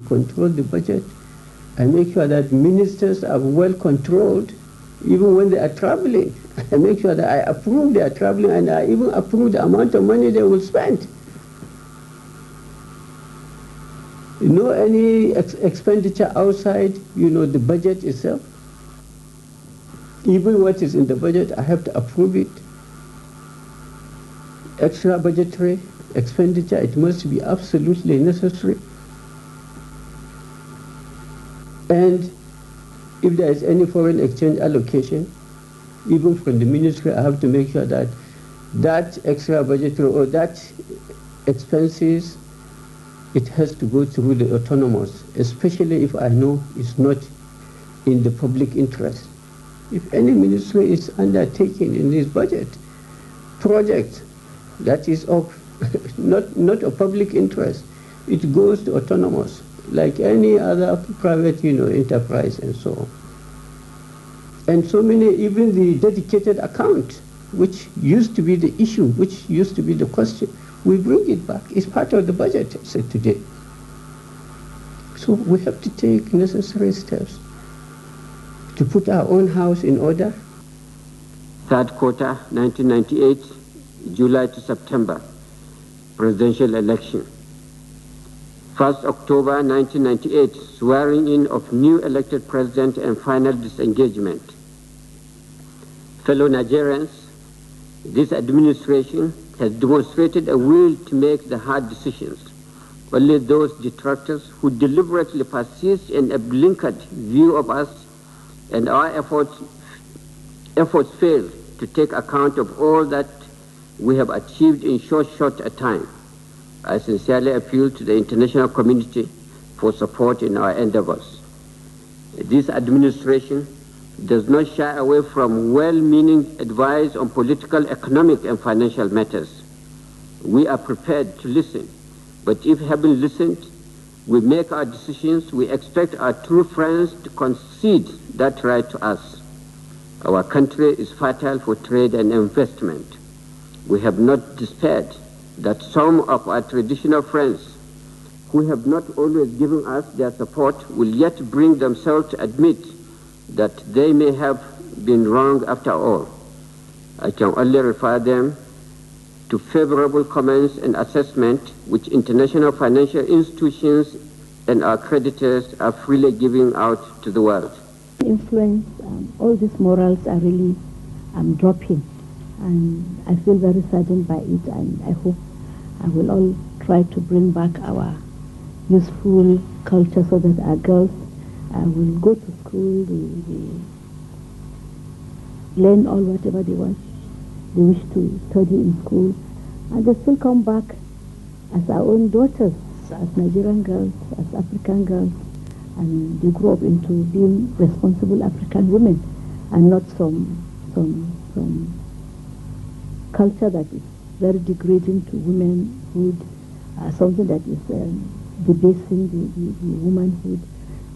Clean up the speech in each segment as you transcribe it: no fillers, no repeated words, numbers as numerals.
control the budget. I make sure that ministers are well controlled, even when they are traveling. I make sure that I approve their traveling, and I even approve the amount of money they will spend. Any expenditure outside, the budget itself. Even what is in the budget, I have to approve it. Extra budgetary expenditure, it must be absolutely necessary. And if there is any foreign exchange allocation, even from the ministry, I have to make sure that that extra budgetary or that expenses, it has to go through the autonomous, especially if I know it's not in the public interest. If any ministry is undertaking in this budget project that is of not of public interest, it goes to autonomous, like any other private, enterprise and so on. And so many, even the dedicated account, which used to be the issue, which used to be the question, we bring it back. It's part of the budget, I said today. So we have to take necessary steps to put our own house in order. Third quarter, 1998, July to September, presidential election. 1st October 1998, swearing in of new elected president and final disengagement. Fellow Nigerians, this administration has demonstrated a will to make the hard decisions. Only those detractors who deliberately persist in a blinkered view of us and our efforts fail to take account of all that we have achieved in short a time. I sincerely appeal to the international community for support in our endeavors. This administration does not shy away from well-meaning advice on political, economic, and financial matters. We are prepared to listen, but if having listened, we make our decisions, we expect our true friends to concede that right to us. Our country is fertile for trade and investment. We have not despaired that some of our traditional friends who have not always given us their support will yet bring themselves to admit that they may have been wrong after all. I can only refer them to favorable comments and assessment which international financial institutions and our creditors are freely giving out to the world. Influence, all these morals are really dropping, and I feel very saddened by it, and I hope I will all try to bring back our useful culture so that our girls will go to school, they learn all whatever they want, they wish to study in school, and they still come back as our own daughters, as Nigerian girls, as African girls, and they grow up into being responsible African women, and not some culture that is very degrading to womanhood, something that is debasing the womanhood,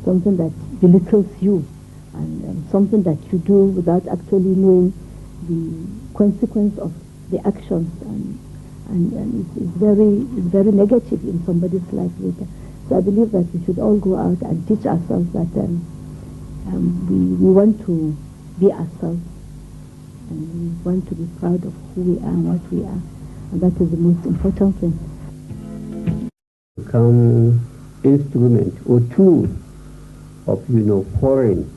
something that belittles you, and something that you do without actually knowing the consequence of the actions, and it's very negative in somebody's life later. So I believe that we should all go out and teach ourselves that we want to be ourselves, and we want to be proud of who we are and what we are, and that is the most important thing. Become instrument or tool of foreign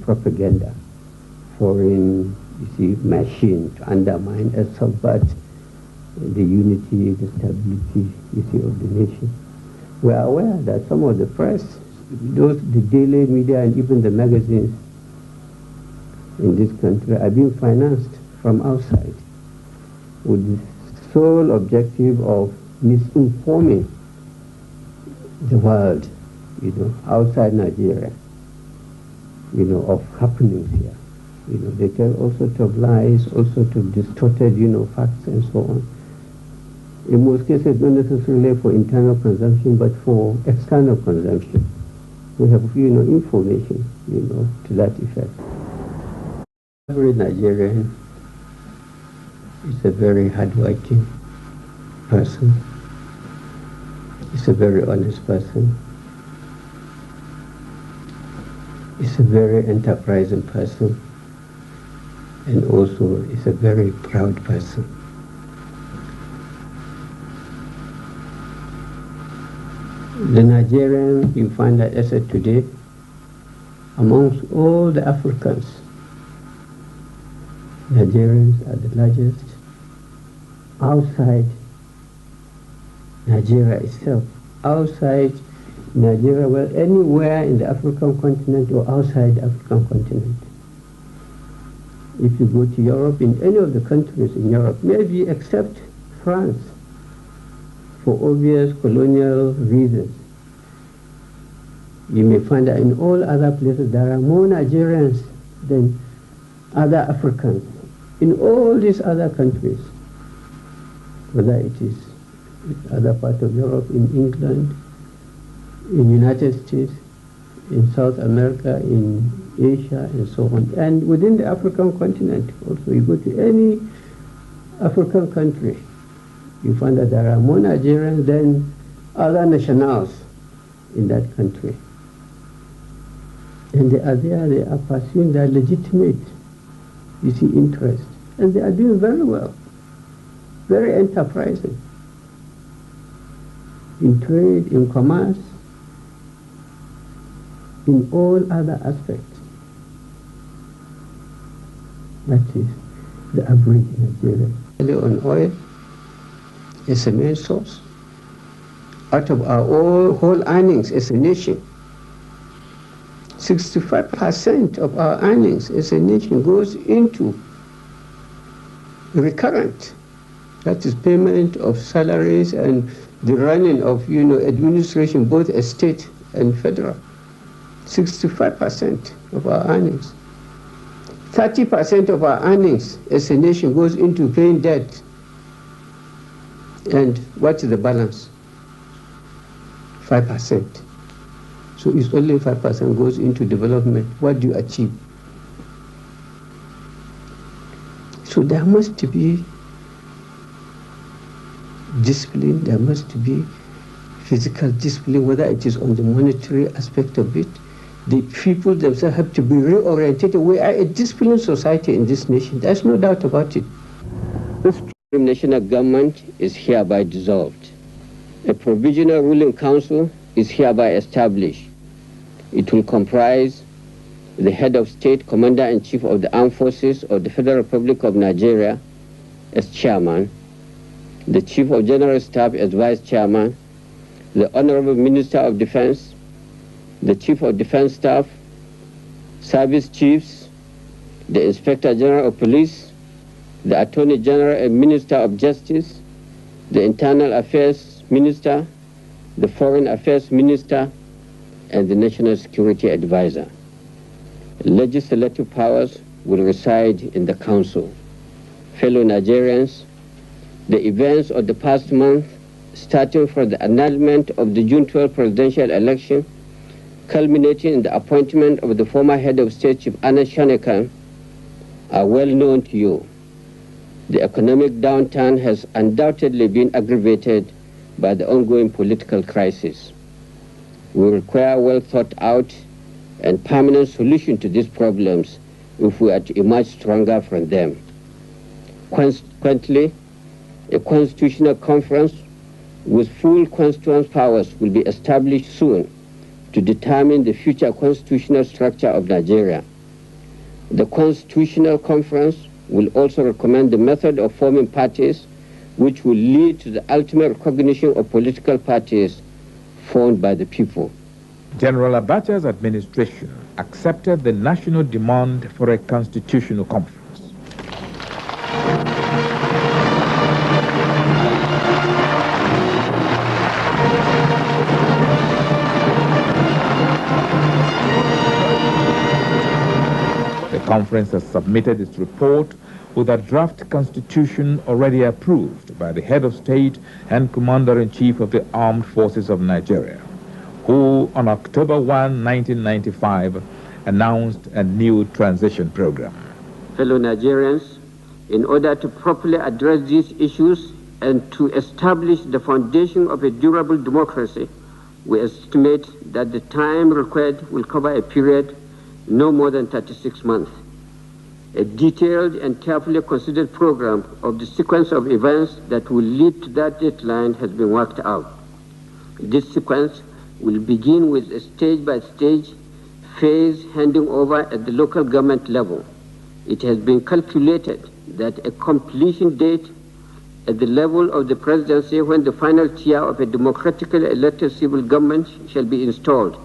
propaganda, foreign machine to undermine and subvert the unity, the stability of the nation. We are aware that some of the press, the daily media and even the magazines in this country are being financed from outside with the sole objective of misinforming the world, outside Nigeria, of happenings here. They tell all sorts of lies, all sorts of distorted, facts and so on. In most cases, not necessarily for internal consumption, but for external consumption. We have, information, to that effect. Every Nigerian is a very hardworking person. He's a very honest person. is a very enterprising person, and also is a very proud person. The Nigerian, you find that as of today, amongst all the Africans, Nigerians are the largest outside Nigeria itself. Outside Nigeria, well, anywhere in the African continent or outside the African continent. If you go to Europe, in any of the countries in Europe, maybe except France, for obvious colonial reasons, you may find that in all other places there are more Nigerians than other Africans. In all these other countries, whether it is in other parts of Europe, in England, in United States, in South America, in Asia, and so on. And within the African continent also, you go to any African country, you find that there are more Nigerians than other nationals in that country. And they are there, they are pursuing their legitimate, you see, interest. And they are doing very well, very enterprising in trade, in commerce, in all other aspects. That is the average Nigerian. On oil is a main source. Out of our whole earnings as a nation, 65% of our earnings as a nation goes into recurrent. That is payment of salaries and the running of, administration, both state and federal. 65% of our earnings. 30% of our earnings as a nation goes into paying debt. And what is the balance? 5%. So it's only 5% goes into development. What do you achieve? So there must be discipline, there must be physical discipline, whether it is on the monetary aspect of it. The people themselves have to be reoriented. We are a disciplined society in this nation. There's no doubt about it. This national government is hereby dissolved. A provisional ruling council is hereby established. It will comprise the head of state, commander-in-chief of the armed forces of the Federal Republic of Nigeria as chairman, the chief of general staff as vice chairman, the honorable minister of defense, the chief of defense staff, service chiefs, the inspector general of police, the attorney general and minister of justice, the internal affairs minister, the foreign affairs minister, and the national security advisor. Legislative powers will reside in the council. Fellow Nigerians, the events of the past month, starting from the annulment of the June 12 presidential election, culminating in the appointment of the former head of state, Chief Anas Shanekan, are well known to you. The economic downturn has undoubtedly been aggravated by the ongoing political crisis. We require well thought out and permanent solution to these problems if we are to emerge stronger from them. Consequently, a constitutional conference with full constituent powers will be established soon to determine the future constitutional structure of Nigeria. The Constitutional Conference will also recommend the method of forming parties which will lead to the ultimate recognition of political parties formed by the people. General Abacha's administration accepted the national demand for a constitutional conference. The conference has submitted its report with a draft constitution already approved by the head of state and commander-in-chief of the armed forces of Nigeria, who on October 1, 1995, announced a new transition program. Fellow Nigerians, in order to properly address these issues and to establish the foundation of a durable democracy, we estimate that the time required will cover a period no more than 36 months. A detailed and carefully considered program of the sequence of events that will lead to that deadline has been worked out. This sequence will begin with a stage-by-stage phase handing over at the local government level. It has been calculated that a completion date at the level of the presidency, when the final tier of a democratically elected civil government shall be installed,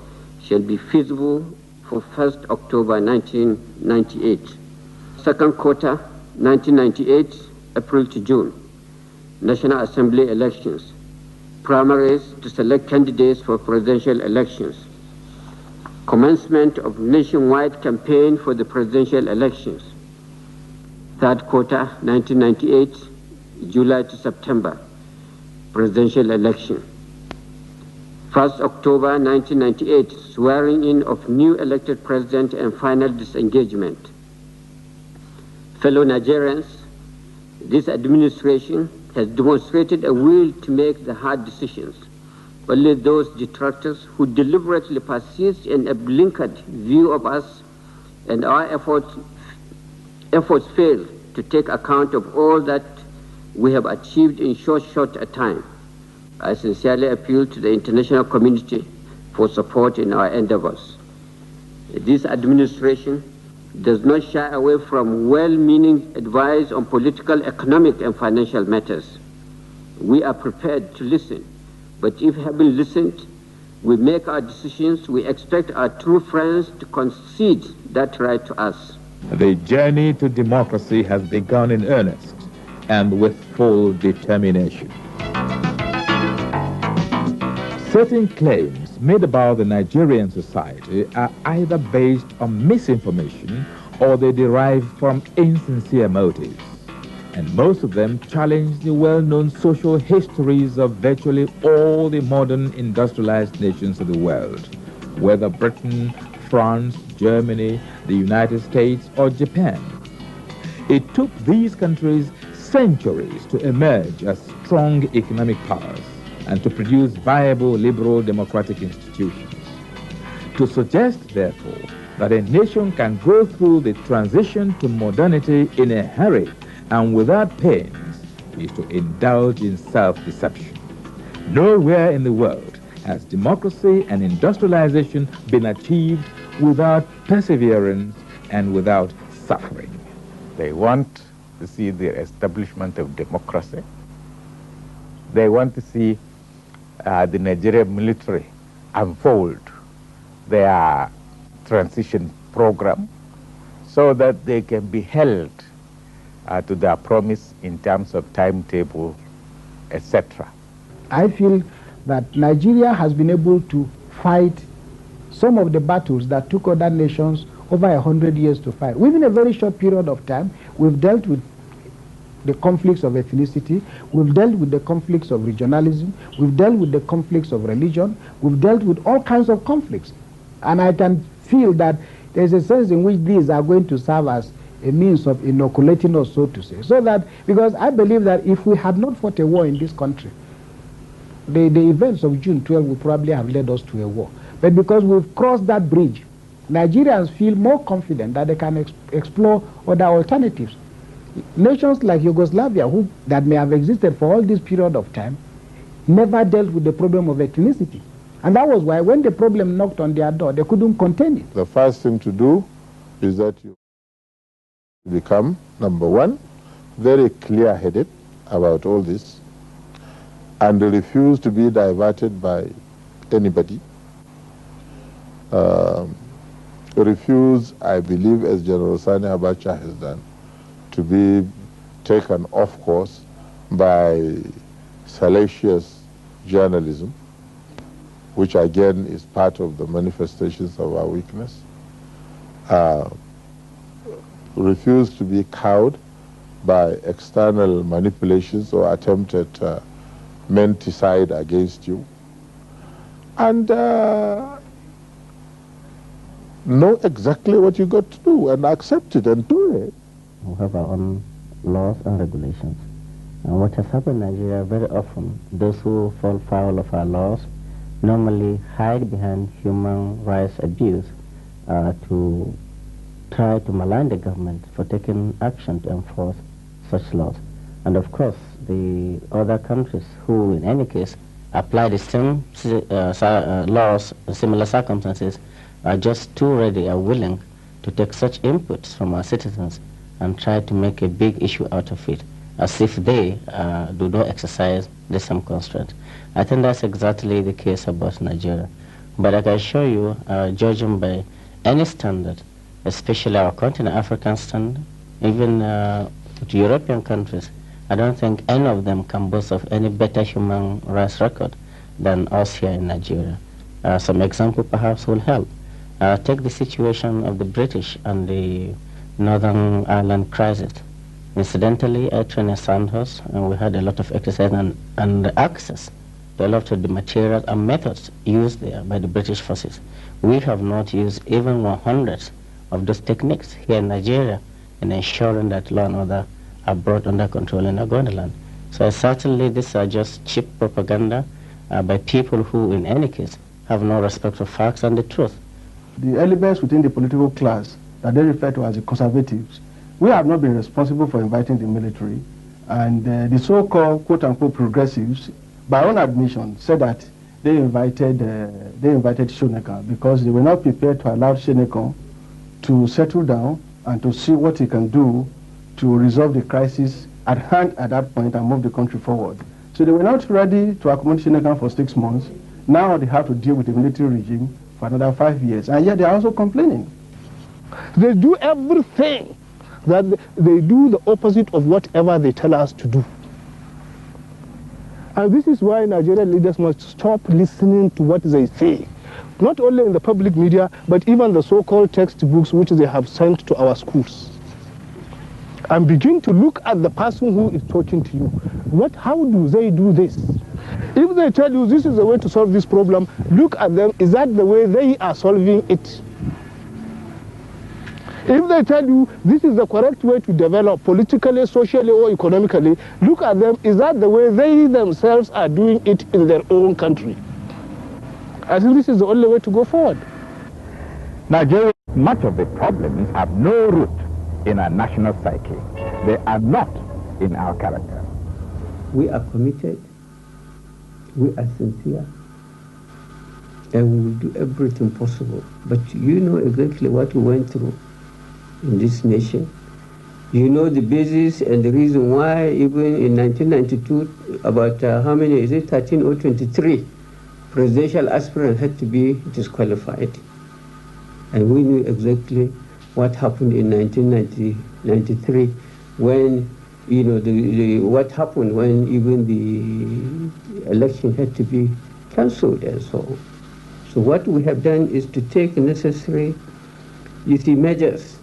shall be feasible for 1st October 1998. Second quarter 1998, April to June, National Assembly elections, primaries to select candidates for presidential elections, commencement of nationwide campaign for the presidential elections, third quarter 1998, July to September, presidential election. 1st October 1998, swearing in of new elected president and final disengagement. Fellow Nigerians, this administration has demonstrated a will to make the hard decisions. Only those detractors who deliberately persist in a blinkered view of us and our efforts fail to take account of all that we have achieved in short a time. I sincerely appeal to the international community for support in our endeavors. This administration does not shy away from well-meaning advice on political, economic, and financial matters. We are prepared to listen, but if having listened, we make our decisions, we expect our true friends to concede that right to us. The journey to democracy has begun in earnest and with full determination. Certain claims made about the Nigerian society are either based on misinformation or they derive from insincere motives. And most of them challenge the well-known social histories of virtually all the modern industrialized nations of the world, whether Britain, France, Germany, the United States, or Japan. It took these countries centuries to emerge as strong economic powers and to produce viable liberal democratic institutions. To suggest, therefore, that a nation can go through the transition to modernity in a hurry and without pains is to indulge in self-deception. Nowhere in the world has democracy and industrialization been achieved without perseverance and without suffering. They want to see the establishment of democracy. They want to see the Nigerian military unfold their transition program so that they can be held to their promise in terms of timetable, etc. I feel that Nigeria has been able to fight some of the battles that took other nations over 100 years to fight. Within a very short period of time, we've dealt with the conflicts of ethnicity, we've dealt with the conflicts of regionalism, we've dealt with the conflicts of religion, we've dealt with all kinds of conflicts. And I can feel that there's a sense in which these are going to serve as a means of inoculating us, so to say. So that, because I believe that if we had not fought a war in this country, the events of June 12 would probably have led us to a war. But because we've crossed that bridge, Nigerians feel more confident that they can explore other alternatives. Nations like Yugoslavia, that may have existed for all this period of time, never dealt with the problem of ethnicity. And that was why when the problem knocked on their door, they couldn't contain it. The first thing to do is that you become, number one, very clear-headed about all this and refuse to be diverted by anybody. Refuse, I believe, as General Sani Abacha has done, to be taken off course by salacious journalism, which again is part of the manifestations of our weakness. Refuse to be cowed by external manipulations or attempted menticide against you. And know exactly what you got to do and accept it and do it. We have our own laws and regulations. And what has happened in Nigeria very often, those who fall foul of our laws normally hide behind human rights abuse to try to malign the government for taking action to enforce such laws. And of course, the other countries who, in any case, apply the same laws in similar circumstances are just too ready or willing to take such inputs from our citizens and try to make a big issue out of it, as if they do not exercise the same constraint. I think that's exactly the case about Nigeria. But I can assure you, judging by any standard, especially our continent, African standard, even with European countries, I don't think any of them can boast of any better human rights record than us here in Nigeria. Some example perhaps will help. Take the situation of the British and the Northern Ireland crisis. Incidentally, I trained in Sandhurst, and we had a lot of exercise and access to a lot of the materials and methods used there by the British forces. We have not used even 100 of those techniques here in Nigeria in ensuring that law and order are brought under control in Ogoniland. So certainly these are just cheap propaganda by people who, in any case, have no respect for facts and the truth. The elements within the political class that they refer to as the conservatives, we have not been responsible for inviting the military, and the so-called quote-unquote progressives, by own admission, said that they invited Shoneka because they were not prepared to allow Shoneka to settle down and to see what he can do to resolve the crisis at hand at that point and move the country forward. So they were not ready to accommodate Shoneka for 6 months. Now they have to deal with the military regime for another 5 years, and yet they are also complaining. They do everything, that they do the opposite of whatever they tell us to do. And this is why Nigerian leaders must stop listening to what they say, not only in the public media, but even the so-called textbooks which they have sent to our schools. And begin to look at the person who is talking to you. How do they do this? If they tell you this is the way to solve this problem, look at them, is that the way they are solving it? If they tell you this is the correct way to develop politically, socially, or economically, look at them, is that the way they themselves are doing it in their own country? I think this is the only way to go forward. Nigeria, much of the problems have no root in our national psyche. They are not in our character. We are committed, we are sincere, and we will do everything possible. But you know exactly what we went through in this nation. You know the basis and the reason why even in 1992, about how many, is it 13 or 23 presidential aspirants had to be disqualified. And we knew exactly what happened in 1993 when, you know, what happened when even the election had to be cancelled and so on. So what we have done is to take necessary, measures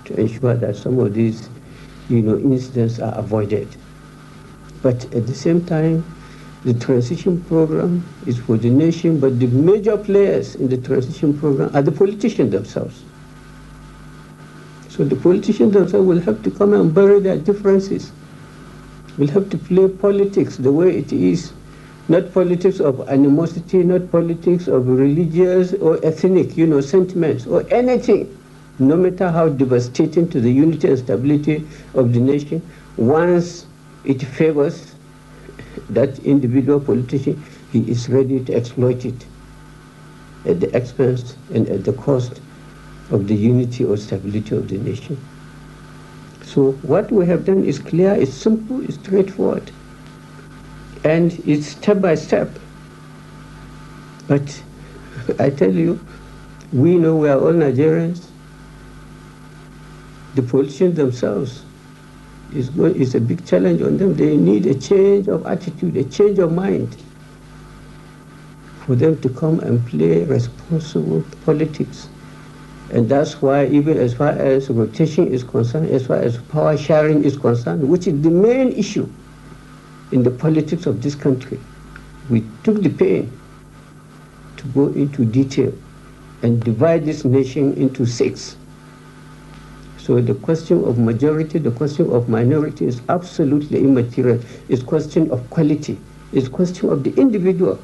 to ensure that some of these, incidents are avoided. But at the same time, the transition program is for the nation, but the major players in the transition program are the politicians themselves. So the politicians themselves will have to come and bury their differences. Will have to play politics the way it is, not politics of animosity, not politics of religious or ethnic, sentiments or anything. No matter how devastating to the unity and stability of the nation, once it favors that individual politician, he is ready to exploit it at the expense and at the cost of the unity or stability of the nation. So what we have done is clear, it's simple, it's straightforward, and it's step by step. But I tell you, we know we are all Nigerians. The politicians themselves, is a big challenge on them. They need a change of attitude, a change of mind for them to come and play responsible politics. And that's why even as far as rotation is concerned, as far as power sharing is concerned, which is the main issue in the politics of this country, we took the pain to go into detail and divide this nation into 6. So the question of majority, the question of minority is absolutely immaterial. It's question of quality. It's question of the individual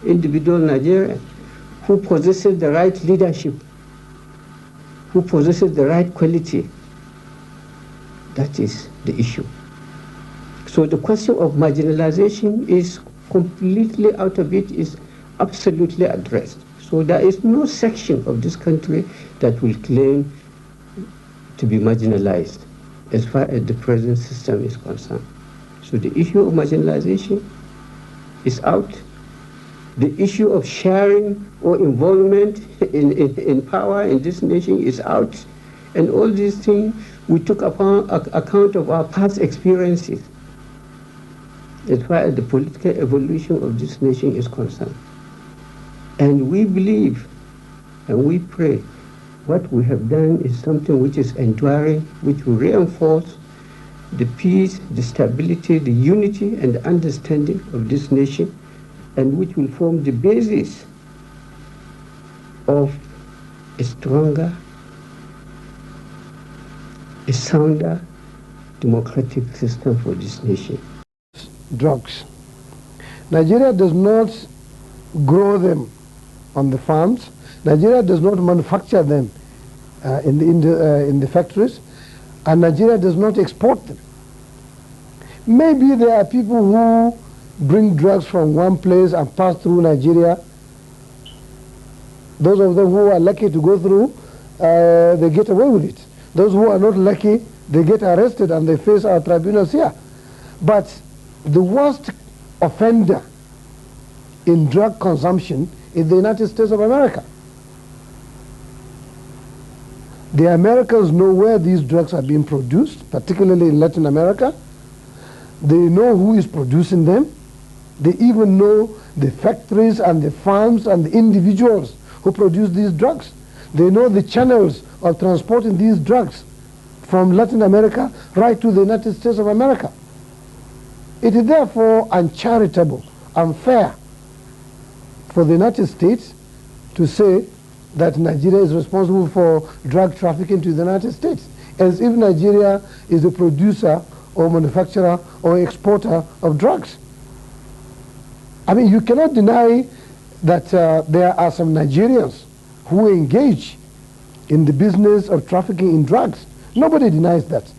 Nigerian who possesses the right leadership who possesses the right quality. That is the issue. So the question of marginalization is completely out of it, is absolutely addressed. So there is no section of this country that will claim to be marginalized as far as the present system is concerned. So the issue of marginalization is out. The issue of sharing or involvement in power in this nation is out. And all these things, we took upon account of our past experiences as far as the political evolution of this nation is concerned. And we believe and we pray what we have done is something which is enduring, which will reinforce the peace, the stability, the unity, and the understanding of this nation, and which will form the basis of a stronger, a sounder, democratic system for this nation. Drugs. Nigeria does not grow them on the farms. Nigeria does not manufacture them in the factories, and Nigeria does not export them. Maybe there are people who bring drugs from one place and pass through Nigeria. Those of them who are lucky to go through, they get away with it. Those who are not lucky, they get arrested and they face our tribunals here. But the worst offender in drug consumption is the United States of America. The Americans know where these drugs are being produced, particularly in Latin America. They know who is producing them. They even know the factories and the farms and the individuals who produce these drugs. They know the channels of transporting these drugs from Latin America right to the United States of America. It is therefore uncharitable, unfair for the United States to say that Nigeria is responsible for drug trafficking to the United States, as if Nigeria is a producer or manufacturer or exporter of drugs. I mean, you cannot deny that there are some Nigerians who engage in the business of trafficking in drugs. Nobody denies that.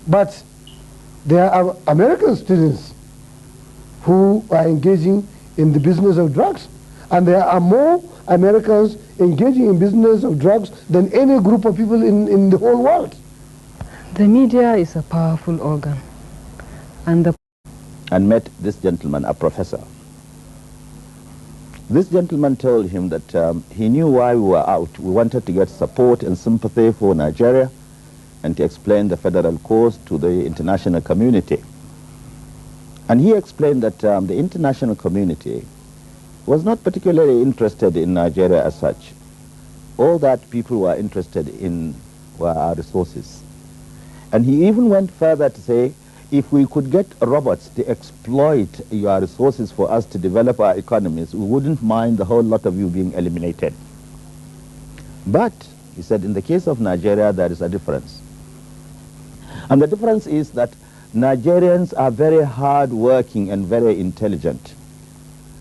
But there are American students who are engaging in the business of drugs. And there are more Americans engaging in business of drugs than any group of people in the whole world. The media is a powerful organ. And met this gentleman, a professor. This gentleman told him that he knew why we were out. We wanted to get support and sympathy for Nigeria and to explain the federal cause to the international community. And he explained that the international community was not particularly interested in Nigeria as such. All that people were interested in were our resources. And he even went further to say, if we could get robots to exploit your resources for us to develop our economies, we wouldn't mind the whole lot of you being eliminated. But, he said, in the case of Nigeria, there is a difference. And the difference is that Nigerians are very hard-working and very intelligent.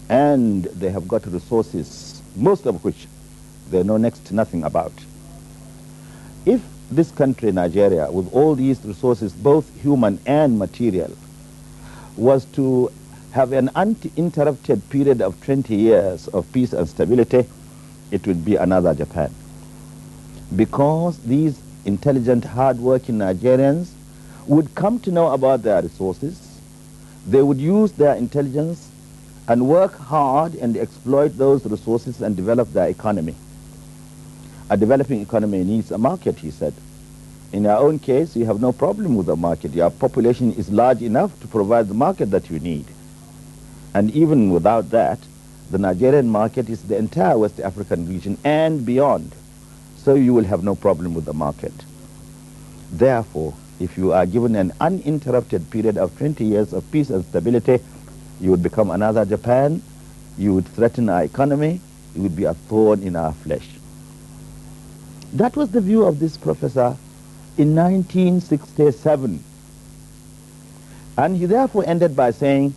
And they have got resources, most of which they know next to nothing about. If this country, Nigeria, with all these resources, both human and material, was to have an uninterrupted period of 20 years of peace and stability, it would be another Japan. Because these intelligent, hard-working Nigerians would come to know about their resources, they would use their intelligence and work hard and exploit those resources and develop their economy. A developing economy needs a market, he said. In your own case, you have no problem with the market. Your population is large enough to provide the market that you need. And even without that, the Nigerian market is the entire West African region and beyond. So you will have no problem with the market. Therefore, if you are given an uninterrupted period of 20 years of peace and stability, you would become another Japan, you would threaten our economy, you would be a thorn in our flesh. That was the view of this professor in 1967. And he therefore ended by saying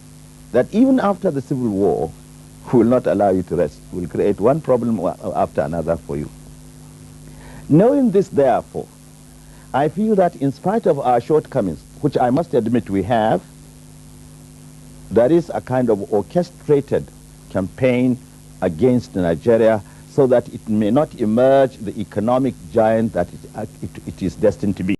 that even after the Civil War, we will not allow you to rest. We will create one problem after another for you. Knowing this, therefore, I feel that in spite of our shortcomings, which I must admit we have, there is a kind of orchestrated campaign against Nigeria so that it may not emerge the economic giant that it is destined to be.